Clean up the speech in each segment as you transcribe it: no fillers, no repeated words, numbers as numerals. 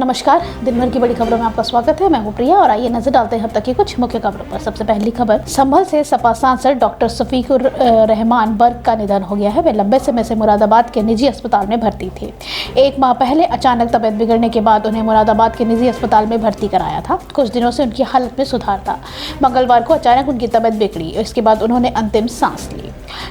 नमस्कार, दिन भर की बड़ी खबरों में आपका स्वागत है। मैं हूं प्रिया और आइए नजर डालते हैं अब तक की कुछ मुख्य खबरों पर। सबसे पहली खबर, संभल से सपा सांसद डॉक्टर शफीकुर रहमान बर्क का निधन हो गया है। वे लंबे समय से मुरादाबाद के निजी अस्पताल में भर्ती थे। 1 माह पहले अचानक तबियत बिगड़ने के बाद उन्हें मुरादाबाद के निजी अस्पताल में भर्ती कराया था। कुछ दिनों से उनकी हालत में सुधार था। मंगलवार को अचानक उनकी तबियत बिगड़ी। इसके बाद उन्होंने अंतिम सांस ली।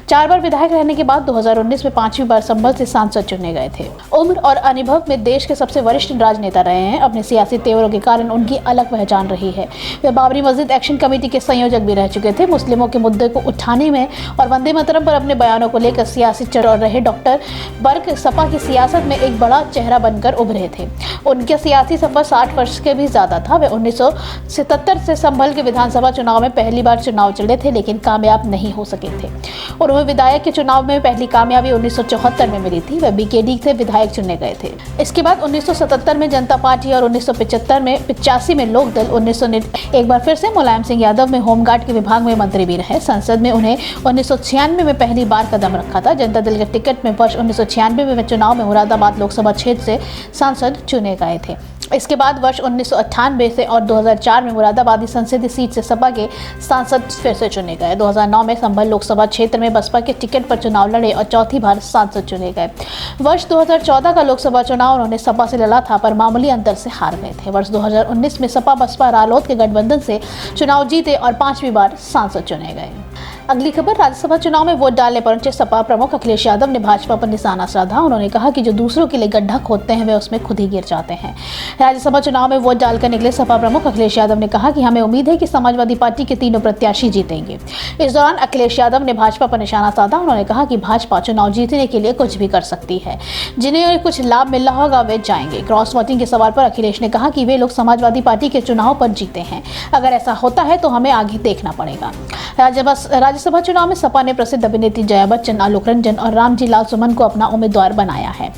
4 बार विधायक रहने के बाद 2019 में 5वीं बार संभल से सांसद चुने गए थे। उम्र और अनुभव में देश के सबसे वरिष्ठ राजनेता रहे हैं। अपने सियासी तेवरों के कारण उनकी अलग पहचान रही है। वे बाबरी मस्जिद एक्शन कमेटी के संयोजक भी रह चुके थे। मुस्लिमों के मुद्दे को उठाने में और वंदे मातरम पर अपने बयानों को लेकर सियासी चरौर रहे डॉक्टर बर्क सपा की सियासत में एक बड़ा चेहरा बनकर उभरे थे। उनका सियासी सफर 60 वर्ष के भी ज्यादा था। वे 1977 से संभल के विधानसभा चुनाव में पहली बार चुनाव लड़े थे, लेकिन कामयाब नहीं हो सके थे। उन्हें विधायक के चुनाव में पहली कामयाबी 1974 में मिली थी। वे बीकेडी से विधायक चुने गए थे। इसके बाद 1977 में जनता पार्टी और 1985 में लोक दल, एक बार फिर से मुलायम सिंह यादव में होमगार्ड के विभाग में मंत्री भी रहे। संसद में उन्हें 1996 में पहली बार कदम रखा था। जनता दल के टिकट में वर्ष 1996 में चुनाव में मुरादाबाद लोकसभा क्षेत्र से सांसद चुने गए थे। इसके बाद वर्ष 1998 से और 2004 में मुरादाबादी संसदीय सीट से सपा के सांसद फिर से चुने गए। 2009 में संभल लोकसभा क्षेत्र में बसपा के टिकट पर चुनाव लड़े और चौथी बार सांसद चुने गए। वर्ष 2014 का लोकसभा चुनाव उन्होंने सपा से लड़ा था, पर मामूली अंतर से हार गए थे। वर्ष 2019 में सपा बसपा रालोद के गठबंधन से चुनाव जीते और 5वीं बार सांसद चुने गए। अगली खबर, राज्यसभा चुनाव में वोट डालने पहुंचे सपा प्रमुख अखिलेश यादव ने भाजपा पर निशाना साधा। उन्होंने कहा कि जो दूसरों के लिए गड्ढा खोदते हैं वे उसमें खुद ही गिर जाते हैं। राज्यसभा चुनाव में वोट डालकर निकले सपा प्रमुख अखिलेश यादव ने कहा कि हमें उम्मीद है कि समाजवादी पार्टी के तीनों प्रत्याशी जीतेंगे। इस दौरान अखिलेश यादव ने भाजपा पर निशाना साधा। उन्होंने कहा कि भाजपा चुनाव जीतने के लिए कुछ भी कर सकती है। जिन्हें कुछ लाभ मिल रहा होगा वे जाएंगे। क्रॉस वोटिंग के सवाल पर अखिलेश ने कहा कि वे लोग समाजवादी पार्टी के चुनाव पर जीते हैं। अगर ऐसा होता है तो हमें आगे देखना पड़ेगा। राज्यसभा चुनाव में सपा ने प्रसिद्ध अभिनेत्री जया बच्चन, आलोक रंजन और रामजी लाल सुमन को अपना उम्मीदवार बनाया है।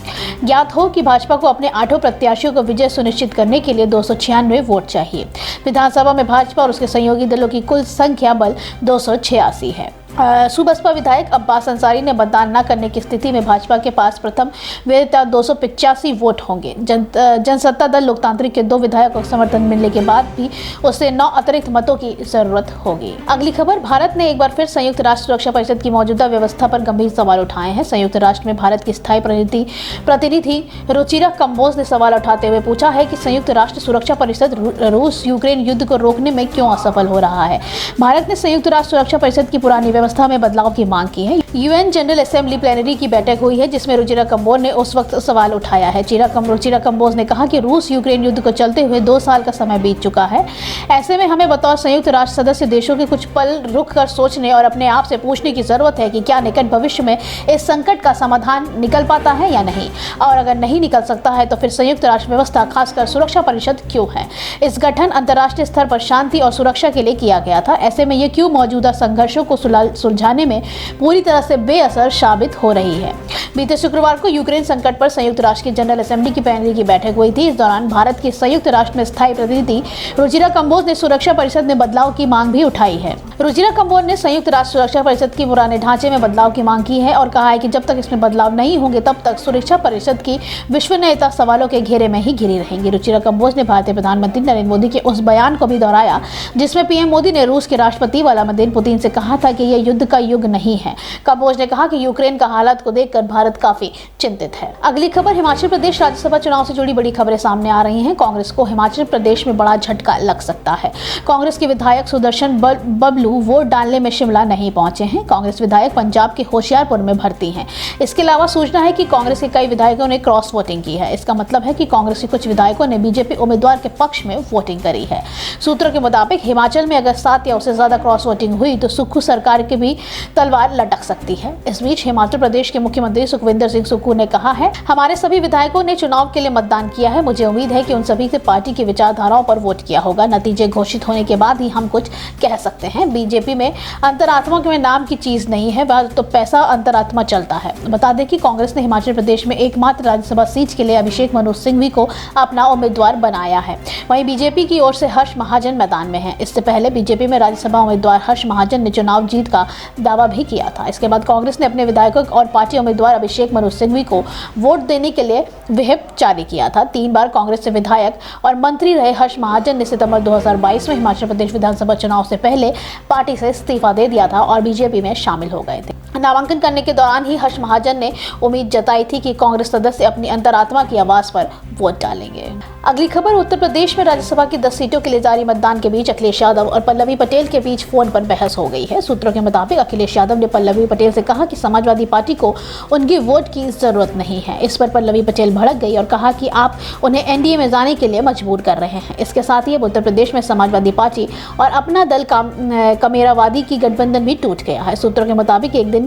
ज्ञात हो कि भाजपा को अपने 8 प्रत्याशियों को विजय सुनिश्चित करने के लिए 296 वोट चाहिए। विधानसभा में भाजपा और उसके सहयोगी दलों की कुल संख्या बल 286 है। सुबसपा विधायक अब्बास अंसारी ने मतदान न करने की स्थिति में भाजपा के पास प्रथम वरीयता 285 वोट होंगे। जनसत्ता दल लोकतांत्रिक के 2 विधायकों को समर्थन मिलने के बाद भी उसे 9 अतिरिक्त मतों की जरूरत होगी। अगली खबर, भारत ने एक बार फिर संयुक्त राष्ट्र सुरक्षा परिषद की मौजूदा व्यवस्था पर गंभीर सवाल उठाए हैं। संयुक्त राष्ट्र में भारत की स्थायी प्रतिनिधि रुचिरा कंबोज ने सवाल उठाते हुए पूछा है कि संयुक्त राष्ट्र सुरक्षा परिषद रूस यूक्रेन युद्ध को रोकने में क्यों असफल हो रहा है। भारत ने संयुक्त राष्ट्र सुरक्षा परिषद की पुरानी व्यवस्था में बदलाव की मांग की है। यूएन जनरल असेंबली प्लेनरी की बैठक हुई है, जिसमें रुचिरा कंबोज ने उस वक्त सवाल उठाया है। रुचिरा कंबोज ने कहा कि रूस यूक्रेन युद्ध को चलते हुए 2 साल का समय बीत चुका है। ऐसे में हमें बतौर संयुक्त राष्ट्र सदस्य देशों के कुछ पल रुक कर सोचने और अपने आप से पूछने की जरूरत है कि क्या निकट भविष्य में इस संकट का समाधान निकल पाता है या नहीं, और अगर नहीं निकल सकता है तो फिर संयुक्त राष्ट्र व्यवस्था, खासकर सुरक्षा परिषद क्यों है। इस गठन अंतर्राष्ट्रीय स्तर पर शांति और सुरक्षा के लिए किया गया था। ऐसे में ये क्यों मौजूदा संघर्षों को सुलझाने में पूरी तरह से बेअसर साबित हो रही है। बीते शुक्रवार को यूक्रेन संकट पर संयुक्त राष्ट्र की जनरल असेंबली की प्लेनरी की बैठक हुई थी। इस दौरान भारत की संयुक्त राष्ट्र में स्थायी प्रतिनिधि रुचिरा कंबोज ने सुरक्षा परिषद में बदलाव की मांग भी उठाई है। रुचिरा कंबोज ने संयुक्त राष्ट्र सुरक्षा परिषद की पुराने ढांचे में बदलाव की मांग की है और कहा है कि जब तक इसमें बदलाव नहीं होंगे तब तक सुरक्षा परिषद की विश्वसनीयता सवालों के घेरे में ही घिरी रहेंगी। रुचिरा कंबोज ने भारतीय प्रधानमंत्री नरेंद्र मोदी के उस बयान को भी दोहराया जिसमें पीएम मोदी ने रूस के राष्ट्रपति व्लादिमीर पुतिन से कहा था कि यह युद्ध का युग नहीं है। कंबोज ने कहा कि यूक्रेन का हालात को देखकर भारत काफी चिंतित है। अगली खबर, हिमाचल प्रदेश राज्यसभा चुनाव से जुड़ी बड़ी खबरें सामने आ रही हैं। कांग्रेस को हिमाचल प्रदेश में बड़ा झटका लग सकता है। कांग्रेस के विधायक सुदर्शन बबलू वोट डालने में शिमला नहीं पहुंचे हैं। कांग्रेस विधायक पंजाब के होशियारपुर में भर्ती हैं। इसके अलावा सूचना है कि कांग्रेस के कई विधायकों ने क्रॉस वोटिंग की है। इसका मतलब है कि कांग्रेस के कुछ विधायकों ने बीजेपी उम्मीदवार के पक्ष में वोटिंग करी है। सूत्रों के मुताबिक हिमाचल में अगर 7 या उससे ज्यादा क्रॉस वोटिंग हुई तो सुक्खू सरकार की भी तलवार लटक सकती है। इस बीच हिमाचल प्रदेश के मुख्यमंत्री सुखविंदर सिंह सुक्खू ने कहा है, हमारे सभी विधायकों ने चुनाव के लिए मतदान किया है। मुझे उम्मीद है कि उन सभी से पार्टी की विचारधाराओं पर वोट किया होगा। नतीजे घोषित होने के बाद ही हम कुछ कह सकते हैं। बीजेपी में अंतरात्मा के नाम की चीज नहीं है, तो पैसा अंतरात्मा चलता है। बता दें कि कांग्रेस ने हिमाचल प्रदेश में एकमात्र राज्यसभा सीट के लिए अभिषेक मनु सिंघवी को अपना उम्मीदवार बनाया है। वहीं बीजेपी की ओर से हर्ष महाजन मैदान में है। इससे पहले बीजेपी में राज्यसभा उम्मीदवार हर्ष महाजन ने चुनाव जीत का का दावा भी किया था। इसके बाद कांग्रेस ने अपने विधायकों और पार्टी उम्मीदवार अभिषेक मनु सिंघवी को वोट देने के लिए व्हिप जारी किया था। 3 बार कांग्रेस से विधायक और मंत्री रहे हर्ष महाजन ने सितंबर 2022 में हिमाचल प्रदेश विधानसभा चुनाव से पहले पार्टी से इस्तीफा दे दिया था और बीजेपी में शामिल हो गए थे। नामांकन करने के दौरान ही हर्ष महाजन ने उम्मीद जताई थी कि कांग्रेस सदस्य अपनी अंतरात्मा की आवाज पर वोट डालेंगे। अगली खबर, उत्तर प्रदेश में राज्यसभा की 10 सीटों के लिए जारी मतदान के बीच अखिलेश यादव और पल्लवी पटेल के बीच फोन पर बहस हो गई है। सूत्रों के मुताबिक अखिलेश यादव ने पल्लवी पटेल से कहा कि समाजवादी पार्टी को उनकी वोट की जरूरत नहीं है। इस पर पल्लवी पटेल भड़क गई और कहा कि आप उन्हें एनडीए में जाने के लिए मजबूर कर रहे हैं। इसके साथ ही अब उत्तर प्रदेश में समाजवादी पार्टी और अपना दल कमेरावादी की गठबंधन भी टूट गया है। सूत्रों के मुताबिक एक दिन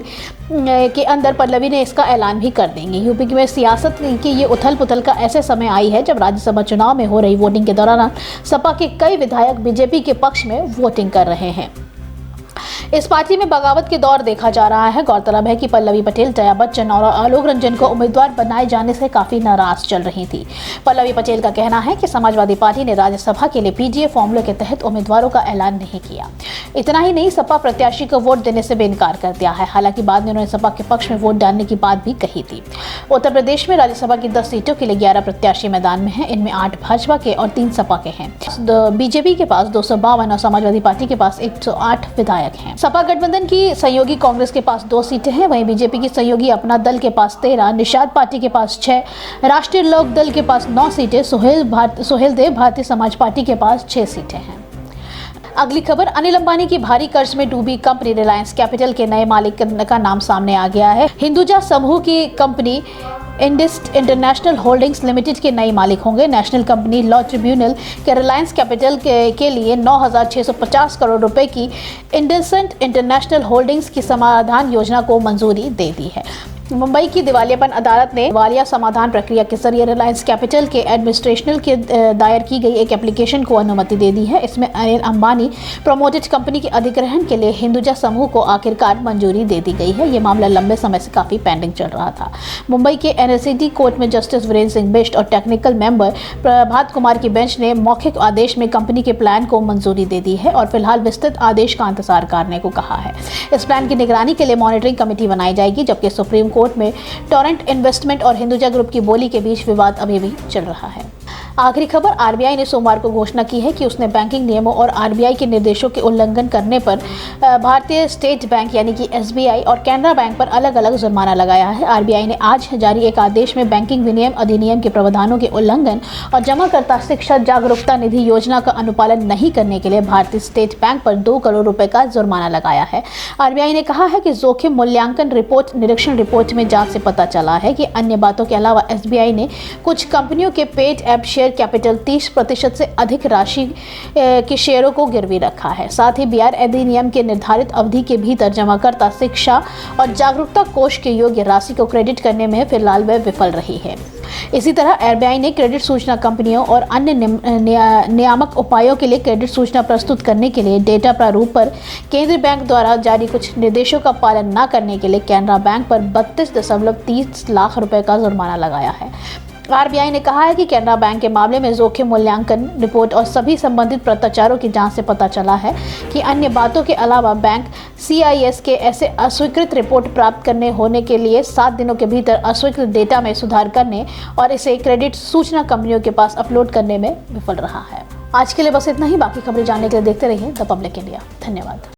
के अंदर पल्लवी ने इसका ऐलान भी कर देंगे। यूपी में सियासत की ये उथल पुथल का ऐसे समय आई है जब राज्यसभा चुनाव में हो रही वोटिंग के दौरान सपा के कई विधायक बीजेपी के पक्ष में वोटिंग कर रहे हैं। इस पार्टी में बगावत के दौर देखा जा रहा है। गौरतलब है कि पल्लवी पटेल जया बच्चन और आलोक रंजन को उम्मीदवार बनाए जाने से काफी नाराज चल रही थी। पल्लवी पटेल का कहना है कि समाजवादी पार्टी ने राज्यसभा के लिए पीडीए फॉर्मूले के तहत उम्मीदवारों का ऐलान नहीं किया। इतना ही नहीं, सपा प्रत्याशी को वोट देने से बेइनकार कर दिया है। हालांकि बाद में उन्होंने सपा के पक्ष में वोट डालने की बात भी कही थी। उत्तर प्रदेश में राज्यसभा की 10 सीटों के लिए 11 प्रत्याशी मैदान में हैं। इनमें 8 भाजपा के और 3 सपा के हैं। बीजेपी के पास 252 और समाजवादी पार्टी के पास 108 विधायक हैं। सपा गठबंधन की सहयोगी कांग्रेस के पास 2 सीटें हैं। वहीं बीजेपी की सहयोगी अपना दल के पास 13, निषाद पार्टी के पास 6, राष्ट्रीय लोक दल के पास 9 सीटें, सुहेलदेव भारतीय समाज पार्टी के पास 6 सीटें हैं। अगली खबर, अनिल अंबानी की भारी कर्ज में डूबी कंपनी रिलायंस कैपिटल के नए मालिक का नाम सामने आ गया है। हिंदुजा समूह की company Indus international holdings limited के नए मालिक होंगे। नेशनल कंपनी लॉ ट्रिब्यूनल के रिलायंस कैपिटल के लिए 9,650 करोड़ रुपए की इंडसेंट इंटरनेशनल होल्डिंग्स की समाधान योजना को मंजूरी दे दी है। मुंबई की दिवालियापन अदालत ने दिवालिया समाधान प्रक्रिया के जरिए रिलायंस कैपिटल के एडमिनिस्ट्रेशनल के दायर की गई एक एप्लीकेशन को अनुमति दे दी है। इसमें अनिल अंबानी प्रोमोटेड कंपनी के अधिग्रहण के लिए हिंदुजा समूह को आखिरकार मंजूरी दे दी गई है। ये मामला लंबे समय से काफी पेंडिंग चल रहा था। मुंबई के एनएसईडी कोर्ट में जस्टिस वीरेंद्र सिंह बिष्ट और टेक्निकल मेंबर प्रभात कुमार की बेंच ने मौखिक आदेश में कंपनी के प्लान को मंजूरी दे दी है और फिलहाल विस्तृत आदेश का इंतजार करने को कहा है। इस प्लान की निगरानी के लिए मॉनिटरिंग कमेटी बनाई जाएगी, जबकि सुप्रीम कोर्ट में टोरेंट इन्वेस्टमेंट और हिंदुजा ग्रुप की बोली के बीच विवाद अभी भी चल रहा है। आखिरी खबर, आरबीआई ने सोमवार को घोषणा की है कि उसने बैंकिंग नियमों और आरबीआई के निर्देशों के उल्लंघन करने पर भारतीय स्टेट बैंक यानी कि एसबीआई और कैनरा बैंक पर अलग अलग जुर्माना लगाया है। आरबीआई ने आज जारी एक आदेश में बैंकिंग विनियम अधिनियम के प्रावधानों के उल्लंघन और जमाकर्ता शिक्षा जागरूकता निधि योजना का अनुपालन नहीं करने के लिए भारतीय स्टेट बैंक पर 2 करोड़ रुपए का जुर्माना लगाया है। आरबीआई ने कहा है कि जोखिम मूल्यांकन रिपोर्ट निरीक्षण रिपोर्ट में जांच से पता चला है कि अन्य बातों के अलावा एसबीआई ने कुछ कंपनियों के पेड ऐप शेयर कैपिटल 30% से अधिक राशि के शेयरों को गिरवी रखा है। साथ ही बीआर अधिनियम के निर्धारित अवधि के भीतर जमाकर्ता शिक्षा और जागरूकता कोष के योग्य राशि को क्रेडिट करने में फिलहाल वह विफल रही है। इसी तरह आरबीआई ने क्रेडिट सूचना कंपनियों और अन्य नियामक उपायों के लिए क्रेडिट सूचना प्रस्तुत करने के लिए डेटा प्रारूप पर केंद्रीय बैंक द्वारा जारी कुछ निर्देशों का पालन न करने के लिए कैनरा बैंक पर 32.30 लाख रुपए का जुर्माना लगाया है। आरबीआई ने कहा है कि कैनरा बैंक के मामले में जोखिम मूल्यांकन रिपोर्ट और सभी संबंधित पत्राचारों की जांच से पता चला है कि अन्य बातों के अलावा बैंक सीआईएस के ऐसे अस्वीकृत रिपोर्ट प्राप्त करने होने के लिए 7 दिनों के भीतर अस्वीकृत डेटा में सुधार करने और इसे क्रेडिट सूचना कंपनियों के पास अपलोड करने में विफल रहा है। आज के लिए बस इतना ही। बाकी खबरें जानने के लिए देखते रहिए द पब्लिक इंडिया। धन्यवाद।